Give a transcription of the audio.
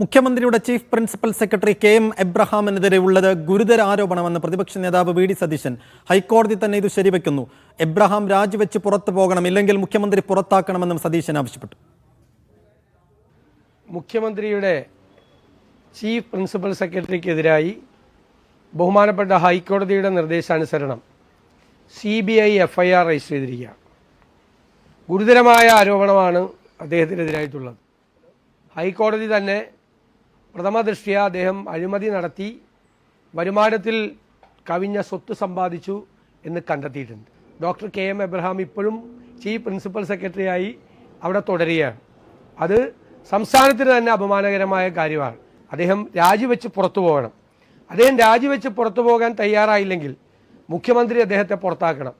മുഖ്യമന്ത്രിയുടെ chief principal secretary K M. എബ്രഹാമിനെതിരെ ഉള്ളത് ഗുരുതര ആരോപണമെന്ന് പ്രതിപക്ഷ നേതാവ് വി.ഡി. സതീശൻ. ഹൈക്കോടതി തന്നെ ഇത് ശരിവെക്കുന്നു. എബ്രഹാം രാജിവെച്ച് പുറത്തു പോകണം, ഇല്ലെങ്കിൽ മുഖ്യമന്ത്രി പുറത്താക്കണമെന്നും സതീശൻ ആവശ്യപ്പെട്ടു. മുഖ്യമന്ത്രിയുടെ ചീഫ് പ്രിൻസിപ്പൽ സെക്രട്ടറിക്കെതിരായി ബഹുമാനപ്പെട്ട ഹൈക്കോടതിയുടെ നിർദ്ദേശാനുസരണം CBI FIR രജിസ്റ്റർ ചെയ്തിരിക്കുകയാണ്. ഗുരുതരമായ ആരോപണമാണ് അദ്ദേഹത്തിനെതിരായിട്ടുള്ളത്. ഹൈക്കോടതി തന്നെ പ്രഥമ ദൃഷ്ട്യാ അദ്ദേഹം അഴിമതി നടത്തി വരുമാനത്തിൽ കവിഞ്ഞ സ്വത്ത് സമ്പാദിച്ചു എന്ന് കണ്ടെത്തിയിട്ടുണ്ട്. Doctor K.M. എബ്രഹാം ഇപ്പോഴും ചീഫ് പ്രിൻസിപ്പൽ സെക്രട്ടറിയായി അവിടെ തുടരുകയാണ്. അത് സംസ്ഥാനത്തിന് തന്നെ അപമാനകരമായ കാര്യമാണ്. അദ്ദേഹം രാജിവെച്ച് പുറത്തു പോകണം. അദ്ദേഹം രാജിവെച്ച് പുറത്തു പോകാൻ തയ്യാറായില്ലെങ്കിൽ മുഖ്യമന്ത്രി അദ്ദേഹത്തെ പുറത്താക്കണം.